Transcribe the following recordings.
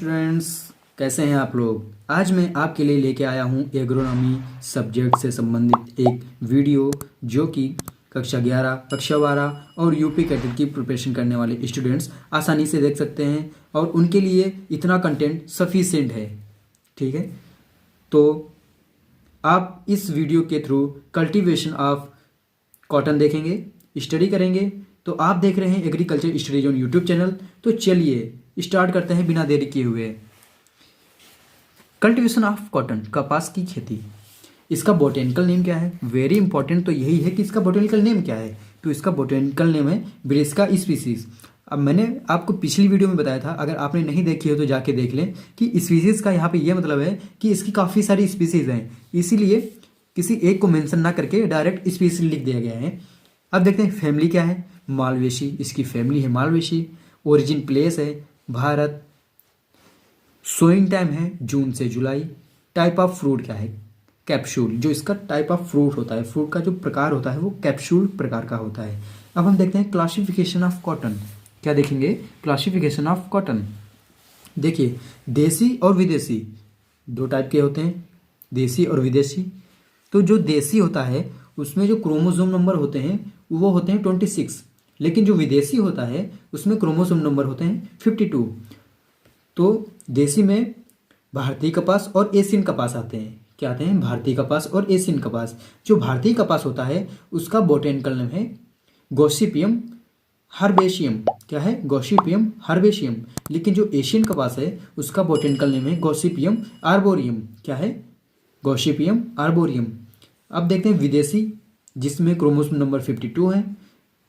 Students, कैसे हैं आप लोग। आज मैं आपके लिए लेके आया हूं एग्रोनॉमी सब्जेक्ट से संबंधित एक वीडियो जो कि कक्षा 11, कक्षा 12 और यूपी कैडेट की प्रिपरेशन करने वाले स्टूडेंट्स आसानी से देख सकते हैं और उनके लिए इतना कंटेंट सफिशिएंट है। ठीक है, तो आप इस वीडियो के थ्रू कल्टीवेशन ऑफ कॉटन देखेंगे, स्टडी करेंगे। तो आप देख रहे हैं agriculture study zone YouTube channel. तो चलिए स्टार्ट करते हैं बिना देरी किए हुए। कल्टीवेशन ऑफ कॉटन, कपास की खेती। इसका बोटेनिकल नेम क्या है? वेरी इंपॉर्टेंट तो यही है कि इसका बोटेनिकल नेम क्या है। तो इसका बोटेनिकल नेम है ब्रिस्का स्पीसीज। अब मैंने आपको पिछली वीडियो में बताया था, अगर आपने नहीं देखी हो तो जाके देख लें कि स्पीसीज का यहाँ पे ये मतलब है कि इसकी काफ़ी सारी स्पीसीज हैं, इसीलिए किसी एक को मेंशन ना करके डायरेक्ट स्पीसीज लिख दिया गया है। अब देखते हैं फैमिली क्या है। मालवेशी, इसकी फैमिली है मालवेशी। ओरिजिन प्लेस है भारत। सोइंग टाइम है जून से जुलाई। टाइप ऑफ फ्रूट क्या है? कैप्सूल। जो इसका टाइप ऑफ फ्रूट होता है, फ्रूट का जो प्रकार होता है वो कैप्सूल प्रकार का होता है। अब हम देखते हैं क्लासिफिकेशन ऑफ कॉटन। क्या देखेंगे? Classification of cotton. देखिए, देसी और विदेशी दो टाइप के होते हैं, देसी और विदेशी। तो जो देसी होता है उसमें जो क्रोमोसोम नंबर होते हैं वो होते हैं 26, लेकिन जो विदेशी होता है उसमें क्रोमोसोम नंबर होते हैं 52। तो देसी में भारतीय कपास और एशियन कपास आते हैं। क्या आते हैं? भारतीय कपास और एशियन कपास। जो भारतीय कपास होता है उसका बोटेनिकल नेम है गॉसिपियम हर्बेशियम। क्या है? गॉसिपियम हर्बेशियम। लेकिन जो एशियन कपास है उसका बोटेनिकल नेम है गॉसिपियम आर्बोरियम। क्या है? Gossypium arboreum. अब देखते हैं विदेशी, जिसमें क्रोमोसोम नंबर 52 है।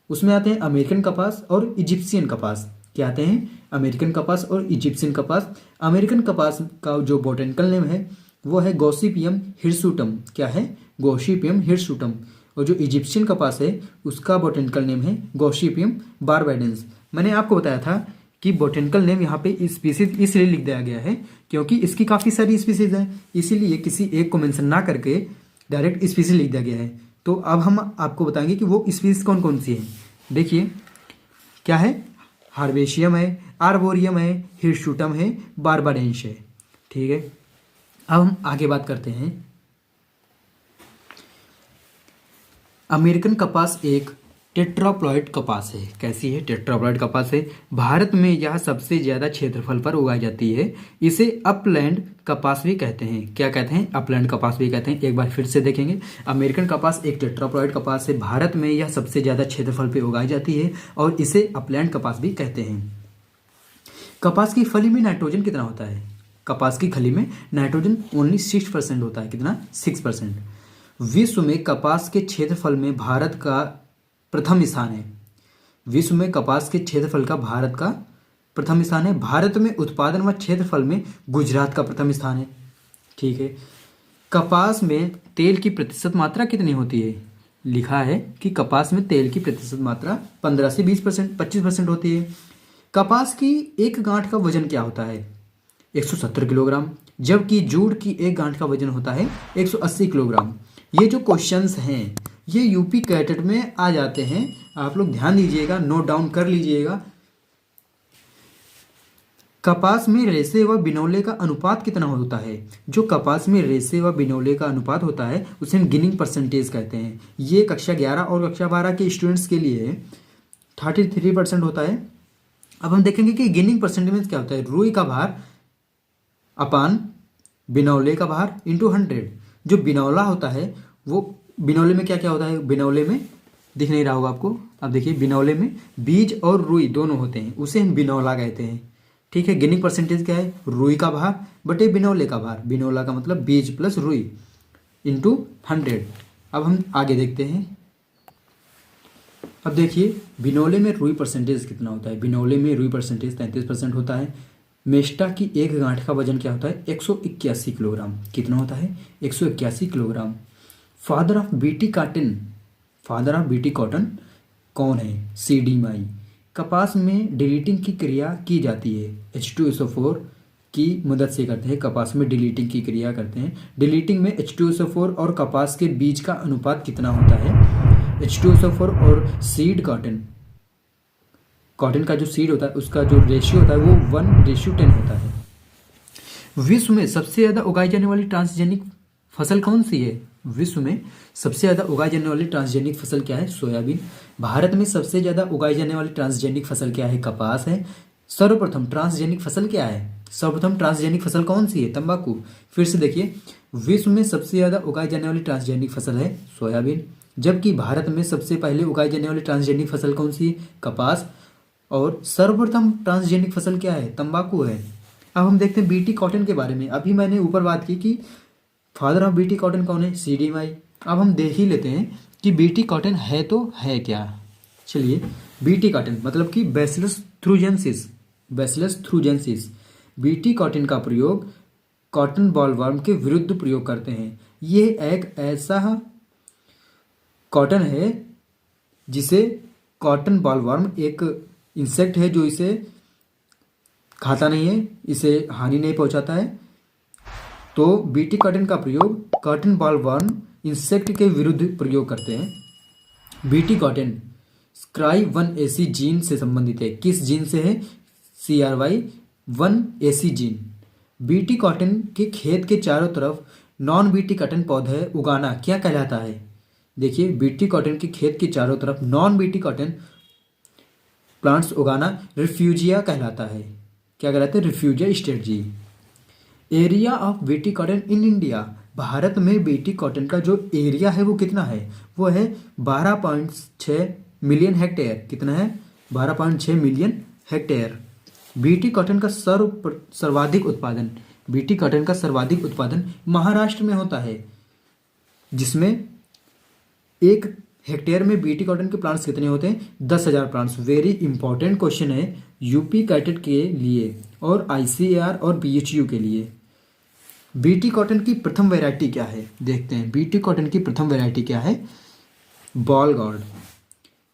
उसमें आते हैं अमेरिकन कपास और इजिप्शियन कपास। क्या आते हैं? अमेरिकन कपास और इजिप्शियन कपास। अमेरिकन कपास का जो बोटेनिकल नेम है वो है गॉसिपियम हिरसुटम। क्या है? Gossypium hirsutum. और जो इजिप्शियन कपास है उसका बोटेनिकल नेम है गॉसिपियम बारबैडेंस। मैंने आपको बताया था कि बोटेनिकल नेम यहाँ पे स्पीसीज इसलिए लिख दिया गया है क्योंकि इसकी काफ़ी सारी स्पीसीज हैं, इसीलिए किसी एक को मेंशन ना करके डायरेक्ट स्पीसीज लिख दिया गया है। तो अब हम आपको बताएंगे कि वो स्पीसीज कौन कौन सी हैं। देखिए, क्या है? हार्बेशियम है, आर्बोरियम है, हिरसुटम है, बारबाडेंस है। ठीक है, अब हम आगे बात करते हैं। अमेरिकन कपास एक टेट्राप्लॉइड कपास है। कैसी है? टेट्राप्लॉइड कपास है। भारत में यह सबसे ज़्यादा क्षेत्रफल पर उगाई जाती है। इसे अपलैंड कपास भी कहते हैं। क्या कहते हैं? अपलैंड कपास भी कहते हैं। एक बार फिर से देखेंगे, अमेरिकन कपास एक टेट्राप्लॉइड कपास है। भारत में यह सबसे ज़्यादा क्षेत्रफल पर उगाई जाती है और इसे अपलैंड कपास भी कहते हैं। कपास की फली में नाइट्रोजन कितना होता है? कपास की खली में नाइट्रोजन ओनली 6% होता है। कितना? 6%। विश्व में कपास के क्षेत्रफल में भारत का प्रथम स्थान है। विश्व में कपास के क्षेत्रफल का भारत का प्रथम स्थान है। भारत में उत्पादन व क्षेत्रफल में गुजरात का प्रथम स्थान है। ठीक है, कपास में तेल की प्रतिशत मात्रा कितनी होती है? लिखा है कि कपास में तेल की प्रतिशत मात्रा 15 से 20%, 25% होती है। कपास की एक गांठ का वजन क्या होता है? 170 किलोग्राम, जबकि जूट की एक गांठ का वजन होता है 180 किलोग्राम। ये जो क्वेश्चंस हैं ये यूपी कैडेट में आ जाते हैं, आप लोग ध्यान दीजिएगा, नोट डाउन कर लीजिएगा। कपास में रेशे व बिनौले का अनुपात कितना होता है? जो कपास में रेशे व बिनौले का अनुपात होता है उसे हम गिनिंग परसेंटेज कहते हैं। ये कक्षा 11 और कक्षा 12 के स्टूडेंट्स के लिए 33% होता है। अब हम देखेंगे कि गिनिंग परसेंटेज में क्या होता है। रुई का भार अपान बिनौले का भार इंटू 100। जो बिनौला होता है वो, बिनौले में क्या क्या होता है? बिनौले में दिख नहीं रहा होगा आपको। अब देखिए, बिनौले में बीज और रुई दोनों होते हैं, उसे हम बिनौला कहते हैं। ठीक है, गिनिंग परसेंटेज क्या है? रुई का भार बटे बिनौले का भार। बिनौला का मतलब बीज प्लस रुई इंटू 100। अब हम आगे देखते हैं। अब देखिए, बिनौले में रुई परसेंटेज कितना होता है? बिनौले में रुई परसेंटेज 33% होता है। मेस्टा की एक गांठ का वजन क्या होता है? 181 किलोग्राम। कितना होता है? 181 kilogram. Father of BT cotton, father of BT cotton कौन है? सीडी माई। कपास में डिलीटिंग की क्रिया की जाती है, H2SO4 की मदद से करते हैं। कपास में डिलीटिंग की क्रिया करते हैं। डिलीटिंग में H2SO4 और कपास के बीज का अनुपात कितना होता है? H2SO4 और सीड कॉटन का जो सीड होता है उसका जो रेशियो होता है वो 1:10 होता है। विश्व में सबसे ज़्यादा उगाई जाने वाली ट्रांसजेनिक फसल कौन सी है? विश्व में सबसे ज़्यादा उगाई जाने वाली ट्रांसजेनिक फसल क्या है? सोयाबीन। भारत में सबसे ज़्यादा उगाई जाने वाली ट्रांसजेनिक फसल क्या है? कपास है। सर्वप्रथम ट्रांसजेनिक फसल क्या है? सर्वप्रथम ट्रांसजेनिक फसल कौन सी है? तंबाकू। फिर से देखिए, विश्व में सबसे ज़्यादा उगाई जाने वाली ट्रांसजेनिक फसल है सोयाबीन, जबकि भारत में सबसे पहले उगाई जाने वाली ट्रांसजेनिक फसल कौन सी है? कपास। और सर्वप्रथम ट्रांसजेनिक फसल क्या है? तंबाकू है। अब हम देखते हैं बीटी कॉटन के बारे में। अभी मैंने ऊपर बात की कि फादर ऑफ बीटी कॉटन कौन है? सी डी माई। अब हम देख ही लेते हैं कि बीटी कॉटन है तो है क्या। चलिए, बीटी कॉटन मतलब कि बैसिलस थ्रूजेंसिस। बैसिलस थ्रूजेंसिस बीटी कॉटन का प्रयोग कॉटन बॉलवर्म के विरुद्ध प्रयोग करते हैं। ये एक ऐसा कॉटन है जिसे कॉटन बॉलवर्म एक इंसेक्ट है जो इसे खाता नहीं है, इसे हानि नहीं पहुंचाता है। तो बीटी कॉटन का प्रयोग कॉटन बॉलवर्म इंसेक्ट के विरुद्ध प्रयोग करते हैं। बीटी कॉटन CRY1AC जीन से संबंधित है। किस जीन से है? CRY1AC gene. बीटी कॉटन के खेत के चारों तरफ नॉन बीटी कॉटन पौधे उगाना क्या कहलाता है? देखिए, बीटी कॉटन के खेत के चारों तरफ नॉन बीटी कॉटन प्लांट्स उगाना रिफ्यूजिया कहलाता है। क्या कहलाता है? Refugia strategy. Area of BT cotton in India. Bharat में बीटी कॉटन का जो एरिया है वो कितना है? वो है 12.6 मिलियन हेक्टेयर। कितना है? 12.6 मिलियन हेक्टेयर। बीटी कॉटन का सर्वाधिक उत्पादन, बीटी कॉटन का सर्वाधिक उत्पादन महाराष्ट्र में होता है, जिसमें 1 हेक्टेयर में बीटी कॉटन के प्लांट्स कितने होते हैं? 10,000 प्लांट्स। वेरी इंपॉर्टेंट क्वेश्चन है यूपी कैटेट के लिए और ICAR और BHU के लिए। बीटी कॉटन की प्रथम वैरायटी क्या है? देखते हैं, बीटी कॉटन की प्रथम वैरायटी क्या है? Bollgard.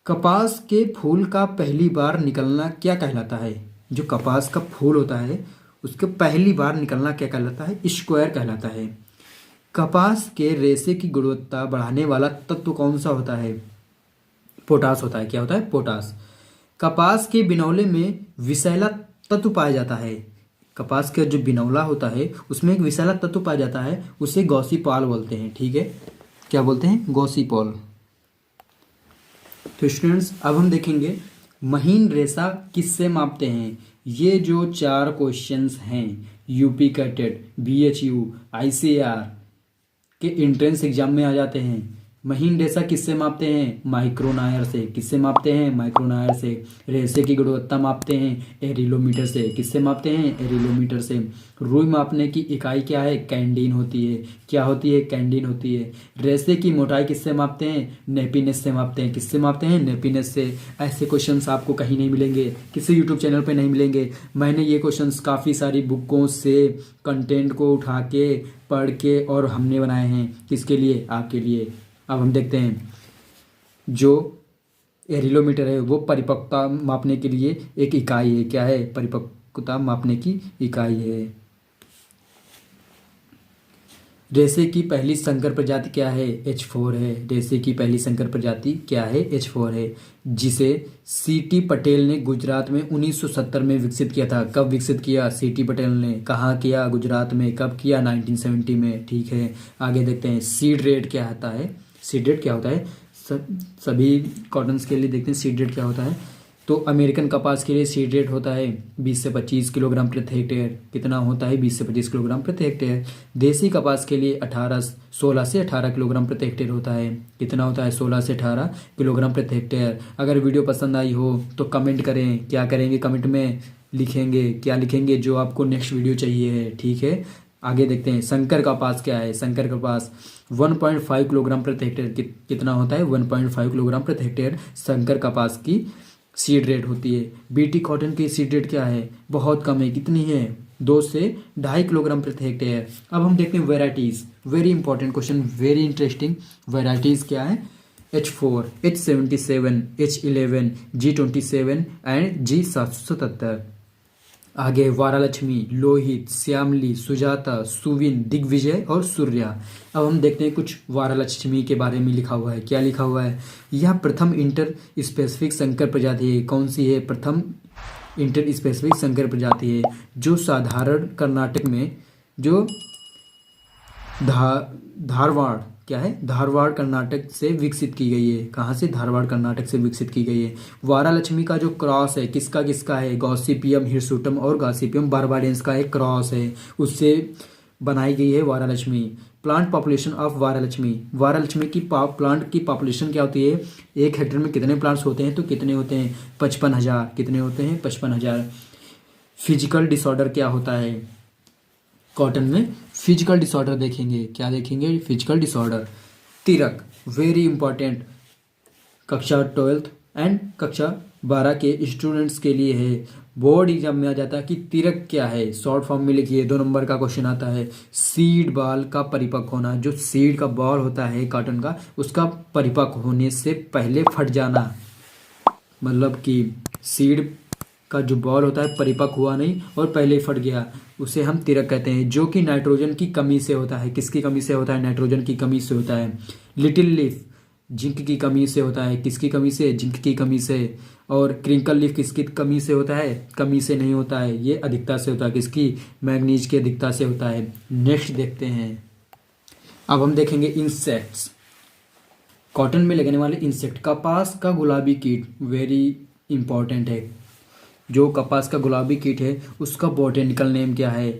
कपास के फूल का पहली बार निकलना क्या कहलाता है? जो कपास का फूल होता है उसके पहली बार निकलना क्या कहलाता है? स्क्वायर कहलाता है। कपास के रेशे की गुणवत्ता बढ़ाने वाला तत्व कौन सा होता है? पोटास होता है। क्या होता है? पोटास। कपास के बिनौले में विषैला तत्व पाया जाता है। कपास का जो बिनौला होता है उसमें एक विषैला तत्व पाया जाता है, उसे गॉसिपॉल बोलते हैं। ठीक है, क्या बोलते हैं? गॉसिपॉल। तो स्टूडेंट्स, अब हम देखेंगे महीन रेशा किससे मापते हैं। ये जो 4 क्वेश्चंस हैं यूपी कैटेट, BHU, ICAR के एंट्रेंस एग्जाम में आ जाते हैं। महीन रेशा किससे मापते हैं? माइक्रोनायर से। किससे मापते हैं? माइक्रोनायर से। रेशे की गुणवत्ता मापते हैं एरिलोमीटर से। किससे मापते हैं? एरिलोमीटर से। रुई मापने की इकाई क्या है? कैंडीन होती है। क्या होती है? कैंडीन होती है। रेशे की मोटाई किससे मापते हैं? नेपीनेस से मापते हैं। किससे मापते हैं? नेपीनेस से। ऐसे क्वेश्चंस आपको कहीं नहीं मिलेंगे, किसी यूट्यूब चैनल पे नहीं मिलेंगे। मैंने ये क्वेश्चंस काफ़ी सारी बुकों से कंटेंट को उठा के पढ़ के और हमने बनाए हैं। किसके लिए? आपके लिए। अब हम देखते हैं, जो एरिलोमीटर है वो परिपक्वता मापने के लिए एक इकाई है। क्या है? परिपक्वता मापने की इकाई है। रेशे की पहली संकर प्रजाति क्या है? H4 है। रेशे की पहली संकर प्रजाति क्या है? H4 है, जिसे CT पटेल ने गुजरात में 1970 में विकसित किया था। कब विकसित किया? CT पटेल ने। कहाँ किया? गुजरात में। कब किया? 1970 में। ठीक है, आगे देखते हैं सीड रेट क्या आता है। सीड रेट क्या होता है? सभी कॉटन्स के लिए देखते हैं सीड रेट क्या होता है। तो अमेरिकन कपास के लिए सीड रेट होता है 20 से 25 किलोग्राम प्रति हेक्टेयर। कितना होता है? 20 से 25 किलोग्राम प्रति हेक्टेयर। देसी कपास के लिए 16 से 18 किलोग्राम प्रति हेक्टेयर होता है। कितना होता है? 16 से 18 किलोग्राम प्रति हेक्टेयर। अगर वीडियो पसंद आई हो तो कमेंट करें। क्या करेंगे? कमेंट में लिखेंगे। क्या लिखेंगे? जो आपको नेक्स्ट वीडियो चाहिए है। ठीक है, आगे देखते हैं संकर कपास क्या है। संकर कपास 1.5 किलोग्राम प्रति हेक्टेयर। कितना होता है? 1.5 किलोग्राम प्रति हेक्टेयर संकर कपास की सीड रेट होती है। बीटी कॉटन की सीड रेट क्या है? बहुत कम है। कितनी है? 2 से 2.5 किलोग्राम प्रति हेक्टेयर। अब हम देखते हैं varieties. Very important question, very interesting. Varieties क्या है? H4, H77, H11, G27 and G777। आगे वारालक्ष्मी, लोहित, श्यामली, सुजाता, सुविन, दिग्विजय और सूर्या। अब हम देखते हैं कुछ वारालक्ष्मी के बारे में लिखा हुआ है। क्या लिखा हुआ है? यह प्रथम इंटर स्पेसिफिक संकर प्रजाति है। कौन सी है? प्रथम इंटर स्पेसिफिक संकर प्रजाति है, जो साधारण कर्नाटक में जो धारवाड़ क्या है, धारवाड़ कर्नाटक से विकसित की गई है। कहाँ से? धारवाड़ कर्नाटक से विकसित की गई है। वारालक्ष्मी का जो क्रॉस है किसका किसका है? गॉसिपियम हिरसुटम और गॉसिपियम बार्बाडेंस का एक क्रॉस है, उससे बनाई गई है वारालक्ष्मी। प्लांट पॉपुलेशन ऑफ वारालक्ष्मी, वारालक्ष्मी की प्लांट की पॉपुलेशन क्या होती है? 1 हेक्टेयर में कितने प्लांट्स होते हैं? तो कितने होते हैं? 55,000। कितने होते हैं? 55,000। फिजिकल डिसऑर्डर क्या होता है कॉटन में? फिजिकल डिसऑर्डर देखेंगे, क्या देखेंगे? Physical disorder. तिरक वेरी इंपॉर्टेंट, कक्षा 12th एंड कक्षा 12 के स्टूडेंट्स के लिए है। बोर्ड एग्जाम में आ जाता है कि तिरक क्या है, शॉर्ट फॉर्म में लिखिए, 2 नंबर का क्वेश्चन आता है। सीड बॉल का परिपक्व होना, जो सीड का बॉल होता है कॉटन का, उसका परिपक्व होने से पहले फट जाना, मतलब कि सीड का जो बॉल होता है परिपक्व हुआ नहीं और पहले ही फट गया, उसे हम तिरक कहते हैं। जो कि नाइट्रोजन की कमी से होता है। किसकी कमी से होता है? नाइट्रोजन की कमी से होता है। लिटिल लीफ जिंक की कमी से होता है। किसकी कमी से? जिंक की कमी से। और क्रिंकल लीफ किसकी कमी से होता है? कमी से नहीं होता है, ये अधिकता से होता है। किसकी? मैग्नीज की अधिकता से होता है। नेक्स्ट देखते हैं, अब हम देखेंगे इंसेक्ट्स, कॉटन में लगने वाले इंसेक्ट। कपास का गुलाबी कीट वेरी इंपॉर्टेंट है। जो कपास का गुलाबी कीट है उसका बॉटेनिकल नेम क्या है?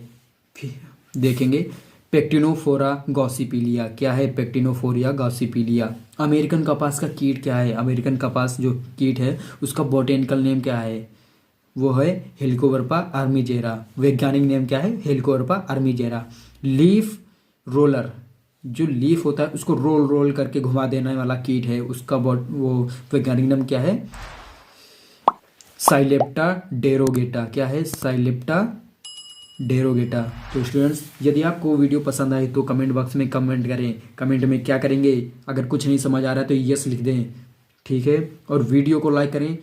देखेंगे, पेक्टिनोफोरा गॉसिपिलिया। क्या है? पेक्टिनोफोरिया गॉसिपिलिया। अमेरिकन कपास का कीट क्या है? अमेरिकन कपास जो कीट है उसका बॉटेनिकल नेम क्या है? वो है हेलिकोवर्पा आर्मीजेरा। वैज्ञानिक नेम क्या है? Helicoverpa armigera. लीफ रोलर, जो लीफ होता है उसको रोल रोल करके घुमा देने वाला कीट है, उसका वो वैज्ञानिक नाम क्या है? साइलेप्टा डेरोगेटा। क्या है? साइलेप्टा डेरोगेटा। तो स्टूडेंट्स, यदि आपको वीडियो पसंद आए तो कमेंट बॉक्स में कमेंट करें। कमेंट में क्या करेंगे? अगर कुछ नहीं समझ आ रहा है तो यस लिख दें, ठीक है। और वीडियो को लाइक करें,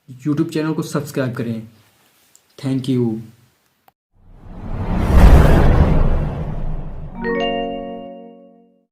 यूट्यूब चैनल को सब्सक्राइब करें। Thank you.